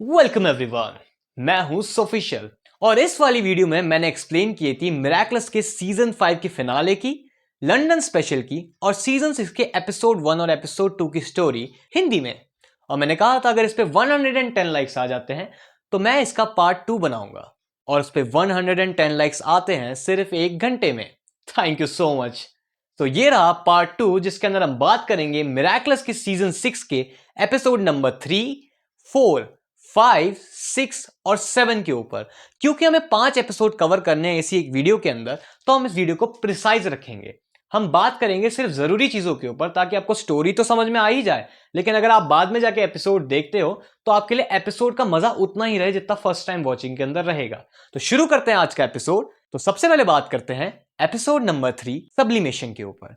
Welcome everyone, मैं हूं सोफिशियल और इस वाली वीडियो में मैंने एक्सप्लेन की थी मिराकलस के सीजन 5 की फिनाले की, लंदन स्पेशल की और सीजन 6 के एपिसोड 1 और एपिसोड 2 की स्टोरी हिंदी में। और मैंने कहा था अगर इस पे 110 लाइक्स आ जाते हैं तो मैं इसका पार्ट 2 बनाऊंगा और इस पे 110 लाइक्स आते हैं सिर्फ 1 घंटे में। Thank you so much. तो ये रहा पार्ट 2 जिसके अंदर हम बात करेंगे मिराकलस के सीजन 6 के एपिसोड नंबर 3, 4, 5, 6 और 7 के ऊपर। क्योंकि हमें 5 एपिसोड कवर करने हैं इसी एक वीडियो के अंदर, तो हम इस वीडियो को प्रिसाइज रखेंगे। हम बात करेंगे सिर्फ जरूरी चीजों के ऊपर ताकि आपको स्टोरी तो समझ में आ ही जाए, लेकिन अगर आप बाद में जाके एपिसोड देखते हो तो आपके लिए एपिसोड का मजा उतना ही रहे जितना फर्स्ट टाइम वॉचिंग के अंदर रहेगा। तो शुरू करते हैं आज का एपिसोड। तो सबसे पहले बात करते हैं एपिसोड नंबर 3 सब्लिमेशन के ऊपर।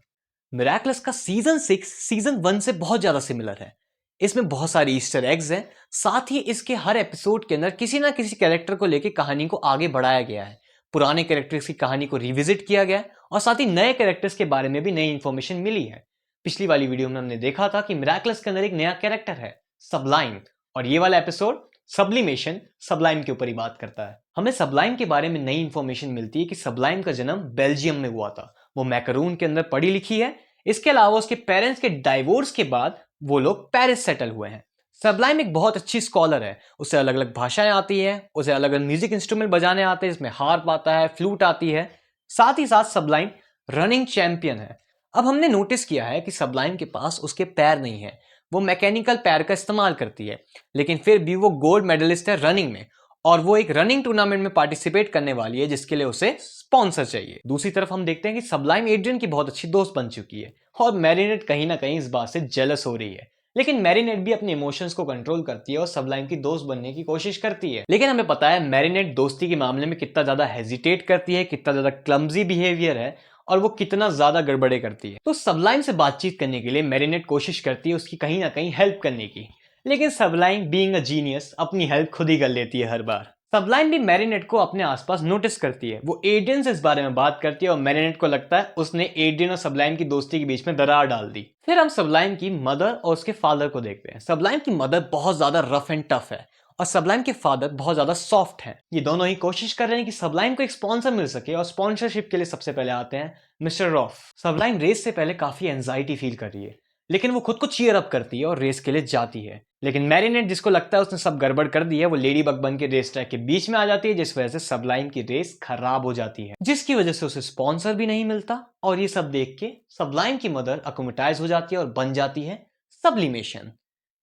मिराकलस का सीजन 6 सीजन 1 से बहुत ज्यादा सिमिलर है। इसमें बहुत सारी ईस्टर एग्स हैं, साथ ही इसके हर एपिसोड के अंदर किसी ना किसी कैरेक्टर को लेकर कहानी को आगे बढ़ाया गया है। पुराने कैरेक्टर्स की कहानी को रिविजिट किया गया है और साथ ही नए कैरेक्टर्स के बारे में भी नई इंफॉर्मेशन मिली है। पिछली वाली वीडियो में हमने देखा था कि मिराकलस के अंदर एक नया कैरेक्टर है, सबलाइम, और ये वाला एपिसोड सब्लिमेशन सबलाइम के ऊपर ही बात करता है। हमें सबलाइम के बारे में नई इंफॉर्मेशन मिलती है कि सबलाइम का जन्म बेल्जियम में हुआ था। वो मैकरून के अंदर पढ़ी लिखी है। इसके अलावा उसके पेरेंट्स के डाइवोर्स के बाद वो लोग पेरिस सेटल हुए हैं। सबलाइम एक बहुत अच्छी स्कॉलर है, उसे अलग अलग भाषाएं आती हैं, उसे अलग अलग म्यूजिक इंस्ट्रूमेंट बजाने आते हैं, जिसमें हार्प आता है, फ्लूट आती है। साथ ही साथ सबलाइम रनिंग चैंपियन है। अब हमने नोटिस किया है कि सबलाइम के पास उसके पैर नहीं है, वो मैकेनिकल पैर का इस्तेमाल करती है, लेकिन फिर भी वो गोल्ड मेडलिस्ट है रनिंग में और वो एक रनिंग टूर्नामेंट में पार्टिसिपेट करने वाली है जिसके लिए उसे स्पॉन्सर चाहिए। दूसरी तरफ हम देखते हैं कि सबलाइम एड्रियन की बहुत अच्छी दोस्त बन चुकी है और मैरिनेट कहीं ना कहीं इस बात से जेलस हो रही है, लेकिन मैरिनेट भी अपने इमोशंस को कंट्रोल करती है और सबलाइम की दोस्त बनने की कोशिश करती है। लेकिन हमें पता है मैरिनेट दोस्ती के मामले में कितना ज्यादा हेजिटेट करती है, कितना ज्यादा क्लमजी बिहेवियर है और वो कितना ज्यादा गड़बड़े करती है। तो सबलाइम से बातचीत करने के लिए मैरिनेट कोशिश करती है उसकी कहीं ना कहीं हेल्प करने की, लेकिन सबलाइम बीइंग अ जीनियस अपनी हेल्प खुद ही कर लेती है हर बार। सबलाइम भी मैरिनेट को अपने आसपास नोटिस करती है। वो एड्रियन से इस बारे में बात करती है और मैरिनेट को लगता है उसने एड्रियन और सबलाइम की दोस्ती के बीच में दरार डाल दी। फिर हम सबलाइम की मदर और उसके फादर को देखते हैं। सबलाइम की मदर बहुत ज्यादा रफ एंड टफ है और सबलाइम के फादर बहुत ज्यादा सॉफ्ट हैं। ये दोनों ही कोशिश कर रहे हैं कि सबलाइम को एक स्पॉन्सर मिल सके और स्पॉन्सरशिप के लिए सबसे पहले आते हैं मिस्टर रॉफ। सबलाइम रेस से पहले काफी एंजाइटी फील कर रही है, लेकिन वो खुद को चीयर अप करती है और रेस के लिए जाती है। लेकिन मैरिनेट, जिसको लगता है उसने सब गड़बड़ कर दी है, वो लेडी बग बन के रेस ट्रैक के बीच में आ जाती है, जिस वजह से सबलाइम की रेस खराब हो जाती है, जिसकी वजह से उसे स्पॉन्सर भी नहीं मिलता। और ये सब देख के सबलाइम की मदर अकोमेटाइज हो जाती है और बन जाती है सब्लिमेशन।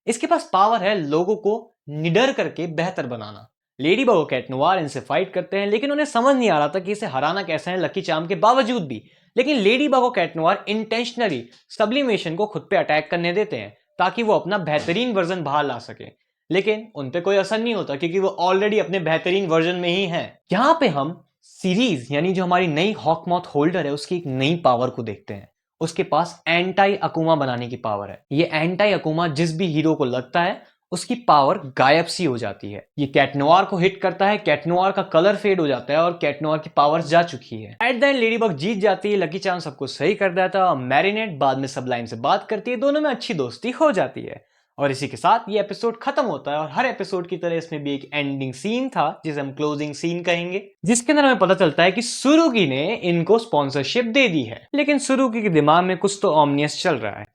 इसके पास पावर है लोगों को निडर करके बेहतर बनाना। लेडी बग और कैट नोवार इनसे फाइट करते हैं, लेकिन उन्हें समझ नहीं आ रहा था कि इसे हराना कैसे है लकी चार्म के बावजूद भी। लेकिन लेडी बग और कैट नोवार इंटेंशनली सब्लिमेशन को खुद पे अटैक करने देते हैं ताकि वो अपना बेहतरीन वर्जन बाहर ला सके, लेकिन उन पे कोई असर नहीं होता क्योंकि वो ऑलरेडी अपने बेहतरीन वर्जन में ही हैं। यहां पे हम सीरीज यानी जो हमारी नई हॉकमॉथ होल्डर है उसकी एक नई पावर को देखते हैं। उसके पास एंटाई अकुमा बनाने की पावर है। ये एंटाई अकुमा जिस भी हीरो को लगता है उसकी पावर गायब सी हो जाती है। ये कैटनोआर को हिट करता है, कैटनोआर का कलर फेड हो जाता है और कैटनोआर की पावर जा चुकी है। एट द एंड लेडीबग जीत जाती है, लकी चार्म सब कुछ सही कर देता है और मैरिनेट बाद में सबलाइम से बात करती है, दोनों में अच्छी दोस्ती हो जाती है। और इसी के साथ ये एपिसोड खत्म होता है और हर एपिसोड की तरह इसमें भी एक एंडिंग सीन था जिसे हम क्लोजिंग सीन कहेंगे, जिसके अंदर हमें पता चलता है कि सुरुगी ने इनको स्पॉन्सरशिप दे दी है, लेकिन सुरुगी के दिमाग में कुछ तो ऑमनियस चल रहा है।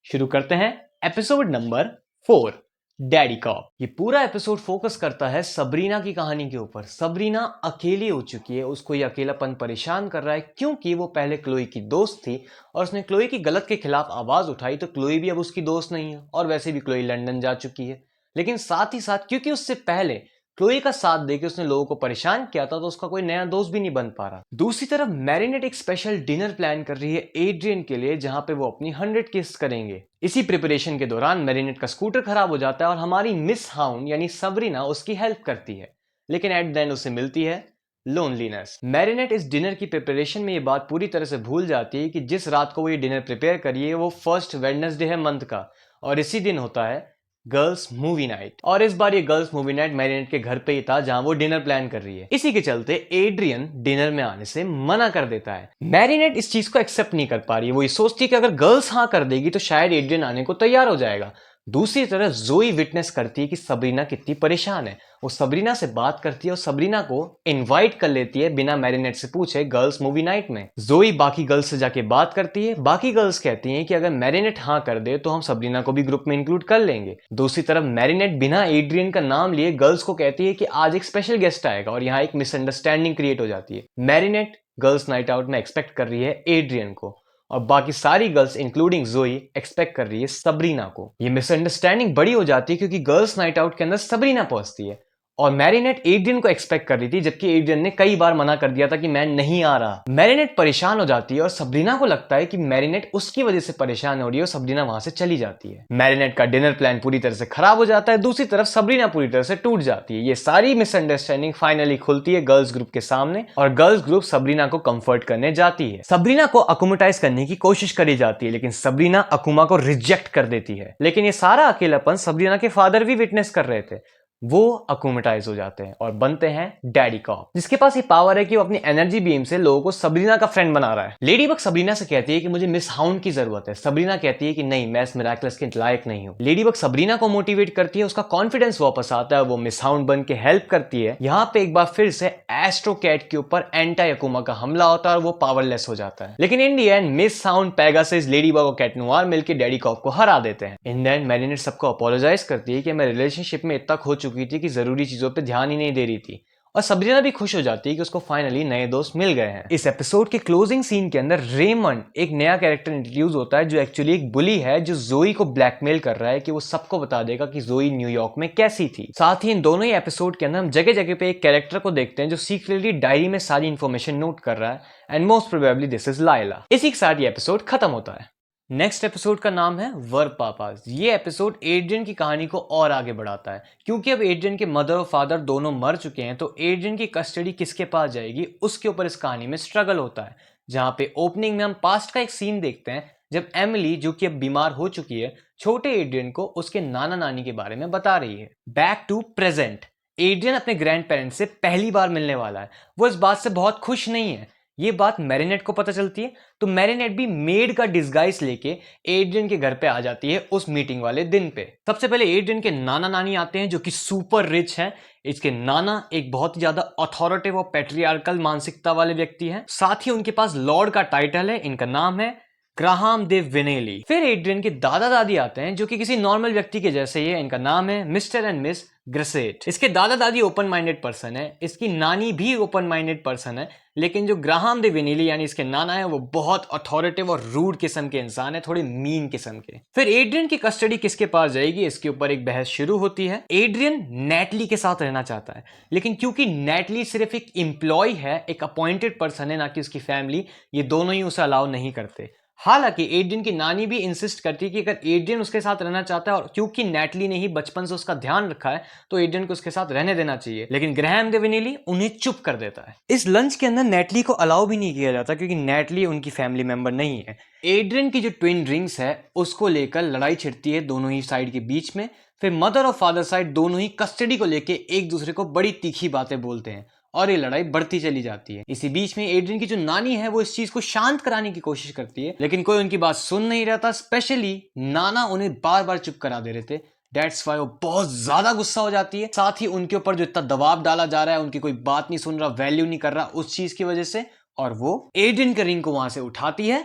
शुरू करते हैं एपिसोड नंबर 4, डैडी कॉप। ये पूरा एपिसोड फोकस करता है सबरीना की कहानी के ऊपर। सबरीना अकेली हो चुकी है, उसको ये अकेलापन परेशान कर रहा है क्योंकि वो पहले क्लोई की दोस्त थी और उसने क्लोई की गलत के खिलाफ आवाज उठाई, तो क्लोई भी अब उसकी दोस्त नहीं है और वैसे भी क्लोई लंदन जा चुकी है। लेकिन साथ ही साथ क्योंकि उससे पहले क्लोई का साथ देके उसने लोगों को परेशान किया था, तो उसका कोई नया दोस्त भी नहीं बन पा रहा। दूसरी तरफ मैरिनेट एक स्पेशल डिनर प्लान कर रही है एड्रियन के लिए, जहां पे वो अपनी 100 किस करेंगे। इसी प्रिपरेशन के दौरान मैरिनेट का स्कूटर खराब हो जाता है और हमारी मिस हाउंड यानी सबरीना उसकी हेल्प करती है, लेकिन एट द एंड उसे मिलती है लोनलीनेस। मैरिनेट इस डिनर की प्रिपरेशन में ये बात पूरी तरह से भूल जाती है कि जिस रात को वो ये डिनर प्रिपेयर करी है वो फर्स्ट वेडनेसडे है मंथ का और इसी दिन होता है गर्ल्स मूवी नाइट। और इस बार ये गर्ल्स मूवी नाइट मैरिनेट के घर पे ही था जहां वो डिनर प्लान कर रही है। इसी के चलते एड्रियन डिनर में आने से मना कर देता है। मैरिनेट इस चीज को एक्सेप्ट नहीं कर पा रही है। वो ये सोचती है कि अगर गर्ल्स हाँ कर देगी तो शायद एड्रियन आने को तैयार हो जाएगा, दूसरी तरफ जोई विटनेस करती है कि सबरीना कितनी परेशान है। वो सबरीना से बात करती है और सबरीना को इनवाइट कर लेती है बिना मैरिनेट से पूछे गर्ल्स मूवी नाइट में। जोई बाकी गर्ल्स से जाके बात करती है। बाकी गर्ल्स कहती हैं कि अगर मैरिनेट हाँ कर दे तो हम सबरीना को भी ग्रुप में इंक्लूड कर लेंगे। दूसरी तरफ मैरिनेट बिना एड्रियन का नाम लिए गर्ल्स को कहती है कि आज एक स्पेशल गेस्ट आएगा और यहाँ एक मिसअंडरस्टैंडिंग क्रिएट हो जाती है। मैरिनेट गर्ल्स नाइट आउट में एक्सपेक्ट कर रही है एड्रियन को और बाकी सारी गर्ल्स इंक्लूडिंग जोई एक्सपेक्ट कर रही है सबरीना को। ये मिसअंडरस्टैंडिंग बड़ी हो जाती है क्योंकि गर्ल्स नाइट आउट के अंदर सबरीना पहुंचती है और मैरिनेट एड्रियन को एक्सपेक्ट कर रही थी, जबकि एड्रियन ने कई बार मना कर दिया था कि मैं नहीं आ रहा। मैरिनेट परेशान हो जाती है और सबरीना को लगता है कि मैरिनेट उसकी वजह से परेशान हो रही है और सबरीना वहां से चली जाती है। मैरिनेट का डिनर प्लान पूरी तरह से खराब हो जाता है। दूसरी तरफ सबरीना पूरी तरह से टूट जाती है। ये सारी मिसअंडरस्टैंडिंग फाइनली खुलती है गर्ल्स ग्रुप के सामने और गर्ल्स ग्रुप सबरीना को कंफर्ट करने जाती है। सबरीना को अकोमोटाइज करने की कोशिश करी जाती है लेकिन सबरीना अकुमा को रिजेक्ट कर देती है। लेकिन ये सारा अकेलापन सबरीना के फादर भी विटनेस कर रहे थे। वो अकोमेटाइज हो जाते हैं और बनते हैं डैडी कॉप, जिसके पास ये पावर है कि वो अपनी एनर्जी बीम से लोगों को सबरीना का फ्रेंड बना रहा है। लेडी बग सबरीना से कहती है कि मुझे मिस हाउंड की जरूरत है। सबरीना कहती है कि नहीं, मैं इस मिराकलस के लायक नहीं हूँ। लेडी बग सबरीना को मोटिवेट करती है, उसका कॉन्फिडेंस वापस आता है, वो मिस हाउंड बन के हेल्प करती है। यहाँ पे एक बार फिर से एस्ट्रो कैट के ऊपर एंटी अकुमा का हमला होता है और वो पावरलेस हो जाता है। लेकिन in the end Miss Hound, Pegasus, Ladybug और कैट नोवार मिलकर डैडी कॉप को हरा देते हैं। इन द एंड मैरिनेट सबको अपोलोजाइज करती है कि मैं रिलेशनशिप में इतना खो चुकी थी कि जरूरी चीजों पे ध्यान ही नहीं दे रही थी और सबरीना भी खुश हो जाती है कि उसको फाइनली नए दोस्त मिल गए हैं। इस एपिसोड के क्लोजिंग सीन के अंदर रेमंड एक नया कैरेक्टर इंट्रोड्यूस होता है जो एक्चुअली एक बुली है, जो जोई को ब्लैकमेल कर रहा है कि वो सबको बता देगा कि जोई न्यूयॉर्क में कैसी थी। साथ ही इन दोनों ही एपिसोड के अंदर हम जगह जगह पे एक कैरेक्टर को देखते हैं जो सीक्रेटली डायरी में सारी इंफॉर्मेशन नोट कर रहा है and most probably this is Laila. इसी के साथ ये एपिसोड खत्म होता है। नेक्स्ट एपिसोड का नाम है वर पापास। ये एपिसोड एड्रियन की कहानी को और आगे बढ़ाता है क्योंकि अब एड्रियन के मदर और फादर दोनों मर चुके हैं, तो एड्रियन की कस्टडी किसके पास जाएगी उसके ऊपर इस कहानी में स्ट्रगल होता है। जहां पे ओपनिंग में हम पास्ट का एक सीन देखते हैं जब एमिली, जो कि अब बीमार हो चुकी है, छोटे एड्रियन को उसके नाना नानी के बारे में बता रही है। बैक टू प्रेजेंट, एड्रियन अपने ग्रैंड पेरेंट्स से पहली बार मिलने वाला है। वो इस बात से बहुत खुश नहीं है। ये बात मैरिनेट को पता चलती है तो मैरिनेट भी मेड का डिस्गाइज लेके एड्रियन के घर पे आ जाती है उस मीटिंग वाले दिन पे। सबसे पहले एड्रियन के नाना नानी आते हैं जो कि सुपर रिच हैं। इसके नाना एक बहुत ही ज्यादा अथॉरिटेटिव और पैट्रियार्कल मानसिकता वाले व्यक्ति हैं। साथ ही उनके पास लॉर्ड का टाइटल है। इनका नाम है ग्राहम दे विनेली। फिर एड्रियन के दादा दादी आते हैं जो कि किसी नॉर्मल व्यक्ति के जैसे ही है। इनका नाम है मिस्टर एंड मिस ग्रेसेट। इसके दादा दादी ओपन माइंडेड पर्सन है, इसकी नानी भी ओपन माइंडेड पर्सन है, लेकिन जो ग्राहम दे विनेली यानी इसके नाना है वो बहुत अथॉरिटेटिव और रूड किस्म के इंसान है, थोड़े मीन किस्म के। फिर एड्रियन की कस्टडी किसके पास जाएगी इसके ऊपर एक बहस शुरू होती है। एड्रियन नेटली के साथ रहना चाहता है, लेकिन क्योंकि नेटली सिर्फ एक एम्प्लॉय है, एक अपॉइंटेड पर्सन है, ना कि उसकी फैमिली, ये दोनों ही उसे अलाउ नहीं करते। हालांकि एड्रियन की नानी भी इंसिस्ट करती है कि अगर एड्रियन उसके साथ रहना चाहता है और क्योंकि नेटली ने ही बचपन से उसका ध्यान रखा है तो एड्रियन को उसके साथ रहने देना चाहिए, लेकिन ग्राहम दे विनेली उन्हें चुप कर देता है। इस लंच के अंदर नेटली को अलाउ भी नहीं किया जाता क्योंकि नेटली उनकी फैमिली मेंबर नहीं है। एड्रियन की जो ट्विन रिंग्स है उसको लेकर लड़ाई छिड़ती है दोनों ही साइड के बीच में। फिर मदर और फादर साइड दोनों ही कस्टडी को लेकर एक दूसरे को बड़ी तीखी बातें बोलते हैं और ये लड़ाई बढ़ती चली जाती है। इसी बीच में एड्रियन की जो नानी है वो इस चीज को शांत कराने की कोशिश करती है, लेकिन कोई उनकी बात सुन नहीं रहा था। स्पेशली नाना उन्हें बार बार चुप करा दे रहे थे। दैट्स वाई वो बहुत ज्यादा गुस्सा हो जाती है। साथ ही उनके ऊपर जो इतना दबाव डाला जा रहा है, उनकी कोई बात नहीं सुन रहा, वैल्यू नहीं कर रहा, उस चीज की वजह से, और वो एड्रियन के रिंग को वहां से उठाती है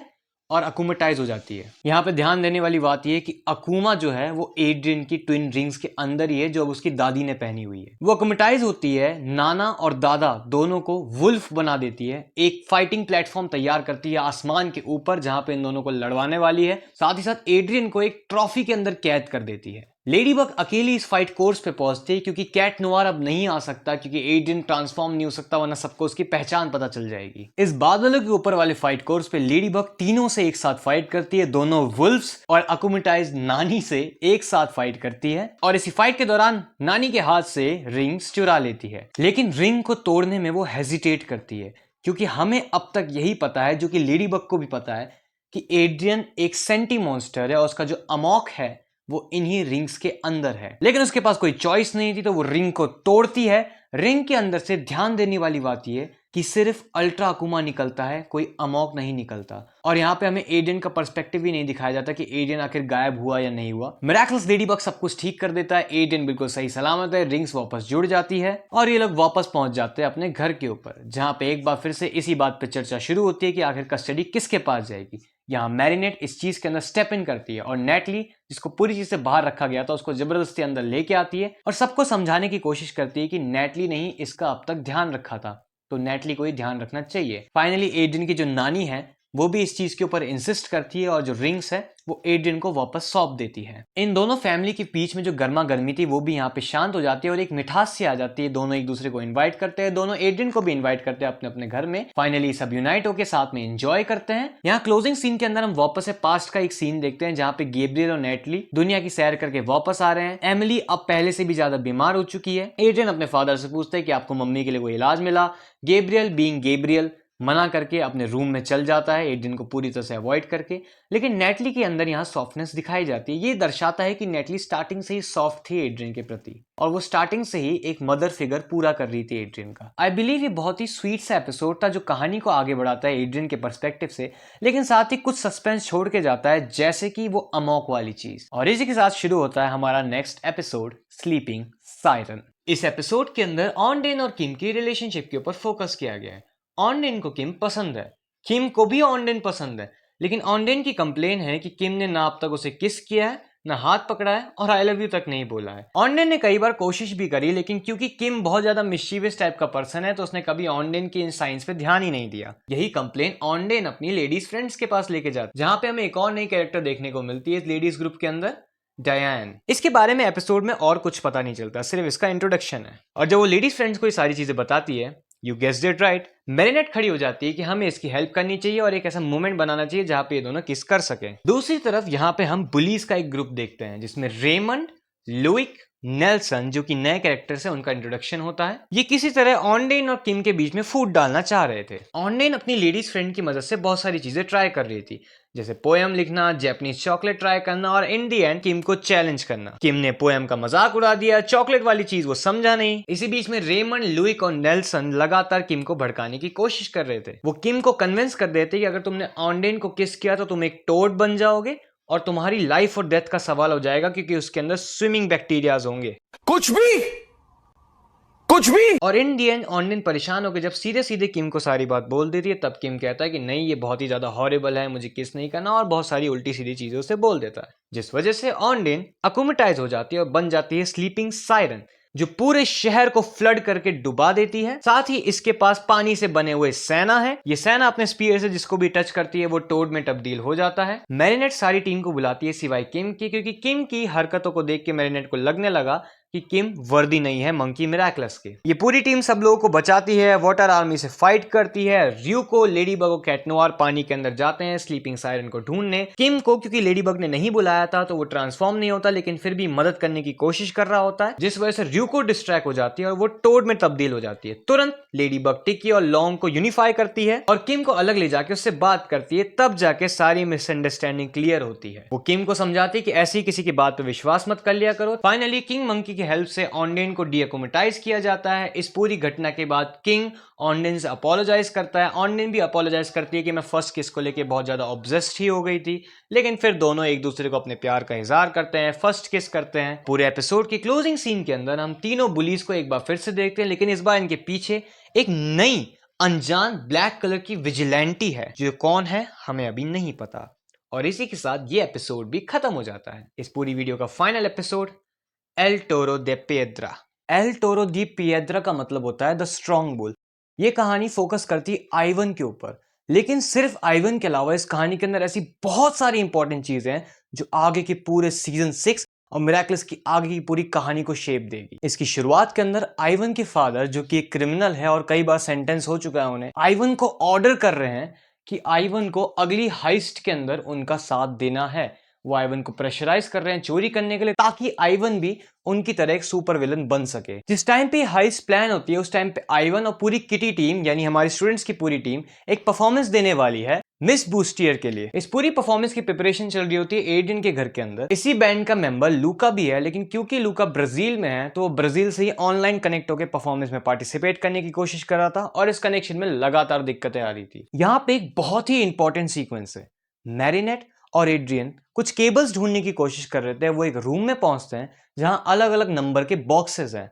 और अकुमेटाइज हो जाती है। यहाँ पे ध्यान देने वाली बात यह कि अकुमा जो है वो एड्रियन की ट्विन रिंग्स के अंदर ही है जो अब उसकी दादी ने पहनी हुई है। वो अकुमेटाइज होती है, नाना और दादा दोनों को वुल्फ बना देती है, एक फाइटिंग प्लेटफॉर्म तैयार करती है आसमान के ऊपर जहां पे इन दोनों को लड़वाने वाली है। साथ ही साथ एड्रियन को एक ट्रॉफी के अंदर कैद कर देती है। लेडी बग अकेली इस फाइट कोर्स पे पहुंचती है क्योंकि कैट नोवार अब नहीं आ सकता क्योंकि एड्रियन ट्रांसफॉर्म नहीं हो सकता, वरना सबको उसकी पहचान पता चल जाएगी। इस बादलों के ऊपर वाले फाइट कोर्स पे लेडी बग तीनों से एक साथ फाइट करती है। दोनों वुल्फ्स और अकुमेटाइज नानी से एक साथ फाइट करती है और इसी फाइट के दौरान नानी के हाथ से रिंग्स चुरा लेती है, लेकिन रिंग को तोड़ने में वो हेजिटेट करती है क्योंकि हमें अब तक यही पता है, जो कि लेडी बग को भी पता है, कि एड्रियन एक सेंटी मॉन्स्टर है और उसका जो अमोक है वो इन्हीं रिंग्स के अंदर है। लेकिन उसके पास कोई चॉइस नहीं थी तो वो रिंग को तोड़ती है रिंग के अंदर से ध्यान देने वाली बात यह कि सिर्फ अल्ट्रा अकुमा निकलता है, कोई अमोक नहीं निकलता। और यहाँ पे हमें एडेन का पर्सपेक्टिव भी नहीं दिखाया जाता कि एडेन आखिर गायब हुआ या नहीं हुआ। मिरेकलस लेडीबग सब कुछ ठीक कर देता है, एडेन बिल्कुल सही सलामत है, रिंग्स वापस जुड़ जाती है और ये लोग वापस पहुंच जाते हैं अपने घर के ऊपर, जहां पे एक बार फिर से इसी बात पे चर्चा शुरू होती है कि आखिर कस्टडी किसके पास जाएगी। यहाँ मैरिनेट इस चीज के अंदर स्टेप इन करती है और नेटली, जिसको पूरी चीज से बाहर रखा गया था, उसको जबरदस्ती अंदर लेके आती है और सबको समझाने की कोशिश करती है कि नेटली ने ही इसका अब तक ध्यान रखा था, तो नेटली को ही ध्यान रखना चाहिए। फाइनली एडेन की जो नानी है वो भी इस चीज के ऊपर इंसिस्ट करती है और जो रिंग्स है वो एडेन को वापस सौंप देती है। इन दोनों फैमिली के बीच में जो गर्मा गर्मी थी वो भी यहाँ पे शांत हो जाती है और एक मिठास सी आ जाती है। दोनों एक दूसरे को इनवाइट करते हैं, दोनों एडेन को भी इनवाइट करते हैं अपने अपने घर में। फाइनली सब यूनाइट होकर साथ में एंजॉय करते हैं। यहाँ क्लोजिंग सीन के अंदर हम वापस से पास्ट का एक सीन देखते हैं जहाँ पे गैब्रियल और नेटली दुनिया की सैर करके वापस आ रहे हैं। एमिली अब पहले से भी ज्यादा बीमार हो चुकी है। एडेन अपने फादर से पूछते हैं कि आपको मम्मी के लिए कोई इलाज मिला। गैब्रियल बीइंग गैब्रियल मना करके अपने रूम में चल जाता है, एडेन को पूरी तरह से अवॉइड करके। लेकिन नेटली के अंदर यहाँ सॉफ्टनेस दिखाई जाती है। ये दर्शाता है कि नेटली स्टार्टिंग से ही सॉफ्ट थी एड्रियन के प्रति और वो स्टार्टिंग से ही एक मदर फिगर पूरा कर रही थी एड्रियन का। आई बिलीव ये बहुत ही स्वीट सा एपिसोड था जो कहानी को आगे बढ़ाता है एड्रियन के पर्सपेक्टिव से, लेकिन साथ ही कुछ सस्पेंस छोड़ के जाता है, जैसे कि वो अमोक वाली चीज। और इसी के साथ शुरू होता है हमारा नेक्स्ट एपिसोड, स्लीपिंग सायरन। इस एपिसोड के अंदर ऑनडेन और किम की रिलेशनशिप के ऊपर फोकस किया गया है। ऑनडेन को किम पसंद है, किम को भी ऑनडेन पसंद है, लेकिन ऑनडेन की कंप्लेन है कि किम ने ना अब तक उसे किस किया है, ना हाथ पकड़ा है और आई लव यू तक नहीं बोला है। ऑनडेन ने कई बार कोशिश भी करी, लेकिन क्योंकि किम बहुत ज्यादा मिस्चीवियस टाइप का पर्सन है तो उसने कभी ऑनडेन की इन साइंस पे ध्यान ही नहीं दिया। यही कंप्लेन ऑनडेन अपनी लेडीज फ्रेंड्स के पास लेके जाती है, जहां पे हमें एक और नई कैरेक्टर देखने को मिलती है इस लेडीज ग्रुप के अंदर, डायन। इसके बारे में एपिसोड में और कुछ पता नहीं चलता, सिर्फ इसका इंट्रोडक्शन है। और जब वो लेडीज फ्रेंड्स को ये सारी चीजें बताती है, you guessed it right, marinate खड़ी हो जाती है कि हमें इसकी हेल्प करनी चाहिए और एक ऐसा मोमेंट बनाना चाहिए जहां पे ये दोनों किस कर सके। दूसरी तरफ यहाँ पे हम बुलीज का एक ग्रुप देखते हैं जिसमें रेमंड, लुइक, नेल्सन जो कि नए कैरेक्टर से उनका इंट्रोडक्शन होता है। ये किसी तरह ऑनडेन और किम के बीच में फूट डालना चाह रहे थे। ऑनडेन अपनी लेडीज फ्रेंड की मदद से बहुत सारी चीजें ट्राई कर रही थी, जैसे पोएम लिखना, जैपनीज चॉकलेट ट्राई करना और इन दी एंड किम को चैलेंज करना। किम ने पोएम का मजाक उड़ा दिया, चॉकलेट वाली चीज वो समझा नहीं। इसी बीच में रेमंड, लुइक और नेल्सन लगातार किम को भड़काने की कोशिश कर रहे थे। वो किम को कन्विंस कर देते कि अगर तुमने ऑनडेन को किस किया तो तुम एक टोड बन जाओगे और तुम्हारी लाइफ और डेथ का सवाल हो जाएगा, क्योंकि उसके अंदर स्विमिंग बैक्टीरियाज होंगे। कुछ भी। और इन दी एंड ऑनडेन परेशान होकर जब सीधे सीधे किम को सारी बात बोल देती है, तब किम कहता है कि नहीं, ये बहुत ही ज्यादा हॉरिबल है, मुझे किस नहीं करना, और बहुत सारी उल्टी सीधी चीजों से बोल देता है, जिस वजह से ऑनडेन अकुमेटाइज हो जाती है और बन जाती है स्लीपिंग सायरन, जो पूरे शहर को फ्लड करके डुबा देती है। साथ ही इसके पास पानी से बने हुए सेना है। ये सेना अपने स्पीयर से जिसको भी टच करती है वो टोड में तब्दील हो जाता है। मैरिनेट सारी टीम को बुलाती है सिवाय किम की, क्योंकि किम की हरकतों को देख के मैरिनेट को लगने लगा कि किम वर्दी नहीं है मंकी मिरेकलस के। ये पूरी टीम सब लोगों को बचाती है, वाटर आर्मी से फाइट करती है। र्यूको, लेडीबग और कैट नोआर पानी के अंदर जाते हैं स्लीपिंग सायरन को ढूंढने। किम को क्योंकि लेडीबग ने नहीं बुलाया था तो वो ट्रांसफॉर्म नहीं होता, लेकिन फिर भी मदद करने की कोशिश कर रहा होता है, जिस वजह से र्यूको डिस्ट्रैक्ट हो जाती है और वो टोड में तब्दील हो जाती है। तुरंत लेडीबग टिकी और लॉन्ग को यूनिफाई करती है और किम को अलग ले जाके उससे बात करती है, तब जाके सारी मिसअंडरस्टैंडिंग क्लियर होती है। वो किम को समझाती है कि ऐसी किसी की बात पे विश्वास मत कर लिया करो। फाइनली किंग मंकी की हेल्प से ऑनडेन को डीएकोमेटाइज किया जाता है। इस पूरी घटना के बाद किंग ऑनडेन से अपोलोजाइज करता है, ऑनडेन भी अपोलोजाइज करती है कि मैं फर्स्ट किस को लेके बहुत ज्यादा ऑब्सेस्ड ही हो गई थी, लेकिन फिर दोनों एक दूसरे को अपने प्यार का इजहार करते हैं, फर्स्ट किस करते हैं। पूरे एपिसोड की क्लोजिंग सीन के अंदर हम तीनों बुलीज को एक बार फिर से देखते हैं, लेकिन इस बार इनके पीछे एक नई अनजान ब्लैक कलर की विजिलेंटी है, जो कौन है हमें अभी नहीं पता। और इसी के साथ ये एपिसोड भी खत्म हो जाता है। इस पूरी वीडियो का फाइनल एपिसोड, एल टोरो दे पिएड्रा। एल टोरो दी पिएड्रा का मतलब होता है द स्ट्रॉन्ग बुल। ये कहानी फोकस करती है आइवन के ऊपर, लेकिन सिर्फ आइवन के अलावा इस कहानी के अंदर ऐसी बहुत सारी इंपॉर्टेंट चीजें हैं जो आगे के पूरे सीजन 6 और मिरेकलस की आगे की पूरी कहानी को शेप देगी। इसकी शुरुआत के अंदर आइवन के फादर, जो कि एक क्रिमिनल है और कई बार सेंटेंस हो चुका है उन्हें, आइवन को ऑर्डर कर रहे हैं कि आइवन को अगली हाइस्ट के अंदर उनका साथ देना है। वो आइवन को प्रेशराइज कर रहे हैं चोरी करने के लिए, ताकि आइवन भी उनकी तरह एक सुपर विलन बन सके। जिस टाइम पे हाइस्ट प्लान होती है उस टाइम पे आइवन और पूरी किटी टीम, यानी हमारी स्टूडेंट्स की पूरी टीम, एक परफॉर्मेंस देने वाली है मिस बूस्टियर के लिए। इस पूरी परफॉर्मेंस की प्रिपरेशन चल रही होती है एड्रियन के घर के अंदर। इसी बैंड का मेंबर लूका भी है, लेकिन क्योंकि लूका ब्राजील में है तो वो ब्राजील से ही ऑनलाइन कनेक्ट होकर परफॉर्मेंस में पार्टिसिपेट करने की कोशिश कर रहा था और इस कनेक्शन में लगातार दिक्कतें आ रही थी। यहाँ पे एक बहुत ही इंपॉर्टेंट सीक्वेंस है। मैरिनेट और एड्रियन कुछ केबल्स ढूंढने की कोशिश कर रहे थे। वो एक रूम में पहुंचते हैं जहां अलग अलग नंबर के बॉक्सेस हैं।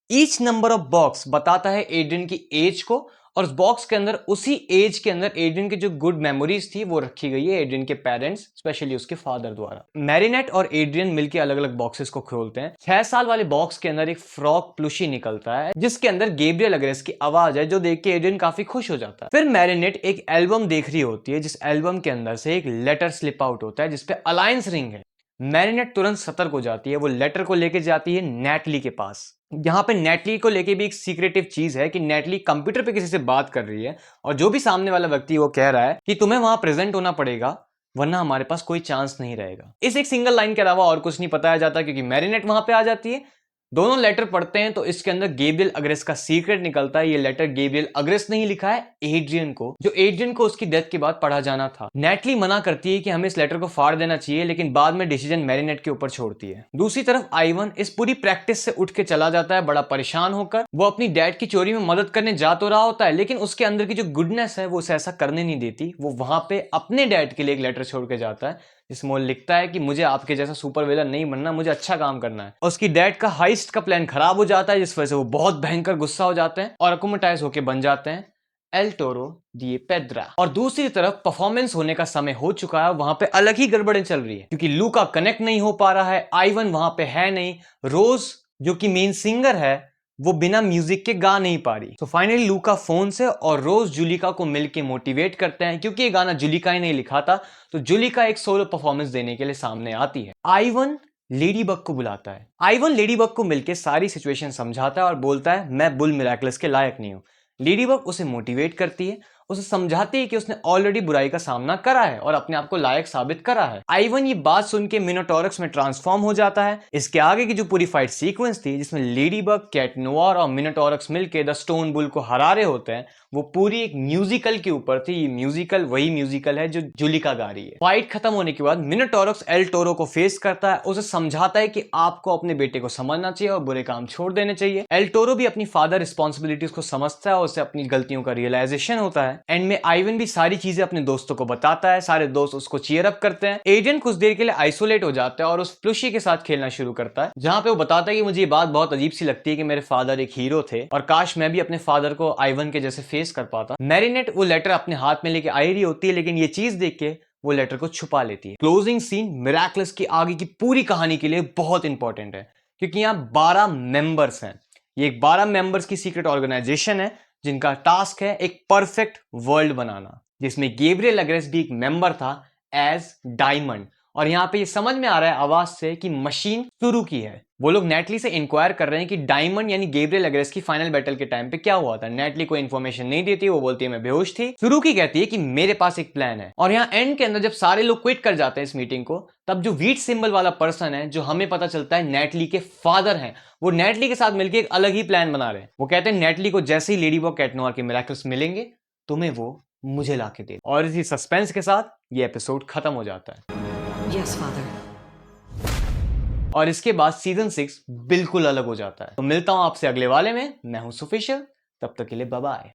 ईच नंबर ऑफ बॉक्स बताता है एड्रियन की एज को, और उस बॉक्स के अंदर, उसी एज के अंदर एड्रियन की जो गुड मेमोरीज थी वो रखी गई है एड्रियन के पेरेंट्स, स्पेशली उसके फादर द्वारा। मैरिनेट और एड्रियन मिलकर अलग अलग बॉक्सेस को खोलते हैं। 6 साल वाले बॉक्स के अंदर एक फ्रॉग प्लूशी निकलता है जिसके अंदर गैब्रियल अग्रेस की आवाज है, जो देख के एड्रियन काफी खुश हो जाता है। फिर मैरिनेट एक एल्बम देख रही होती है जिस एल्बम के अंदर से एक लेटर स्लिप आउट होता है जिसपे अलायंस रिंग है। मैरिनेट तुरंत सतर्क हो जाती है। वो लेटर को लेके जाती है नेटली के पास। यहाँ पे नेटली को लेके भी एक सीक्रेटिव चीज है कि नेटली कंप्यूटर पे किसी से बात कर रही है और जो भी सामने वाला व्यक्ति वो कह रहा है कि तुम्हें वहां प्रेजेंट होना पड़ेगा वरना हमारे पास कोई चांस नहीं रहेगा। इस एक सिंगल लाइन के अलावा और कुछ नहीं बताया जाता क्योंकि मैरिनेट वहां पे आ जाती है। दोनों लेटर पढ़ते हैं तो इसके अंदर गैब्रियल अग्रेस का सीक्रेट निकलता है। ये लेटर गैब्रियल अग्रेस ने ही लिखा है एड्रियन को, जो एड्रियन को उसकी डेथ के बाद पढ़ा जाना था। नेटली मना करती है कि हमें इस लेटर को फाड़ देना चाहिए, लेकिन बाद में डिसीजन मैरिनेट के ऊपर छोड़ती है। दूसरी तरफ आइवन इस पूरी प्रैक्टिस से उठ के चला जाता है बड़ा परेशान होकर। वो अपनी डैड की चोरी में मदद करने जा तो रहा होता है, लेकिन उसके अंदर की जो गुडनेस है वो उसे ऐसा करने नहीं देती। वो वहां पे अपने डैड के लिए एक लेटर छोड़ के जाता है जिसमें वो लिखता है कि मुझे आपके जैसा सुपर विलन नहीं बनना, मुझे अच्छा काम करना है। और उसकी डैड का हाइस्ट का प्लान खराब हो जाता है जिस वजह से वो बहुत भयंकर गुस्सा हो जाते हैं और अकोमेटाइज होकर बन जाते हैं एल टोरो दी पेड्रा। और दूसरी तरफ परफॉर्मेंस होने का समय हो चुका है। वहां पे अलग ही गड़बड़ें चल रही है क्योंकि लूका कनेक्ट नहीं हो पा रहा है, आइवन वहां पे है नहीं, रोज जो कि मेन सिंगर है वो बिना म्यूजिक के गा नहीं पा रही। तो फाइनली लूका फोन से और रोज जूलिका को मिलके मोटिवेट करते हैं क्योंकि ये गाना जूलिका ही नहीं लिखा था। तो जूलिका एक सोलो परफॉर्मेंस देने के लिए सामने आती है। आइवन लेडी बग को बुलाता है। आइवन लेडी बग को मिलके सारी सिचुएशन समझाता है और बोलता है मैं बुल मिराकलस के लायक नहीं हूं। लेडी बग उसे मोटिवेट करती है, उसे समझाती है कि उसने ऑलरेडी बुराई का सामना करा है और अपने आप को लायक साबित करा है। आइवन ये बात सुन के मिनोटॉरक्स में ट्रांसफॉर्म हो जाता है। इसके आगे की जो पूरी फाइट सीक्वेंस थी जिसमें लेडी बग, कैट नोवार और मिनोटॉरक्स मिलके द स्टोन बुल को हरा रहे होते हैं, वो पूरी एक म्यूजिकल के ऊपर थी। ये म्यूजिकल वही म्यूजिकल है जो जूलिका गा रही है। फाइट खत्म होने के बाद मिनोटॉरक्स एल टोरो को फेस करता है, उसे समझाता है कि आपको अपने बेटे को समझना चाहिए और बुरे काम छोड़ देने चाहिए। एल टोरो भी अपनी फादर रिस्पॉन्सिबिलिटीज को समझता है और उसे अपनी गलतियों का रियलाइजेशन होता है। एंड में आइवन भी सारी चीजें अपने दोस्तों को बताता है, सारे दोस्त उसको चीयर अप करते हैं। एड्रियन कुछ देर के लिए आइसोलेट हो जाता है और उस प्लूशी के साथ खेलना शुरू करता है, जहां पे वो बताता है कि मुझे ये बात बहुत अजीब सी लगती है कि मेरे फादर एक हीरो थे और काश मैं भी अपने फादर को आइवन के जैसे फेस कर पाता। मैरिनेट वो लेटर अपने हाथ में लेके आई रही होती है, लेकिन ये चीज देख के वो लेटर को छुपा लेती है। क्लोजिंग सीन मिराकलस की आगे की पूरी कहानी के लिए बहुत इंपॉर्टेंट है क्योंकि यहाँ 12 मेंबर्स हैं। ये एक 12 मेंबर्स की सीक्रेट ऑर्गेनाइजेशन है जिनका टास्क है एक परफेक्ट वर्ल्ड बनाना, जिसमें गैब्रियल अग्रेस भी एक मेंबर था एज डायमंड। और यहां पे ये समझ में आ रहा है आवाज से कि मशीन शुरू की है। वो लोग नेटली से इंक्वायर कर रहे हैं कि डायमंड यानी गैब्रियल अग्रेस की फाइनल बैटल के टाइम पे क्या हुआ था। नेटली कोई इन्फॉर्मेशन नहीं देती, वो बोलती है मैं बेहोश थी। सुरुकी कहती है कि मेरे पास एक प्लान है। और यहाँ एंड के अंदर जब सारे लोग क्विट कर जाते हैं इस मीटिंग को, तब जो वीट सिंबल वाला पर्सन है, जो हमें पता चलता है नेटली के फादर हैं, वो नेटली के साथ मिलकर एक अलग ही प्लान बना रहे हैं। वो कहते हैं नेटली को जैसे ही लेडी बॉग कैट नोवार के मिराकल्स मिलेंगे तुम्हें वो मुझे लाके दे। और इसी सस्पेंस के साथ ये एपिसोड खत्म हो जाता है। Yes, Father. और इसके बाद सीजन 6 बिल्कुल अलग हो जाता है। तो मिलता हूं आपसे अगले वाले में। मैं हूं सुफिशियल, तब तक के लिए बाय बाय।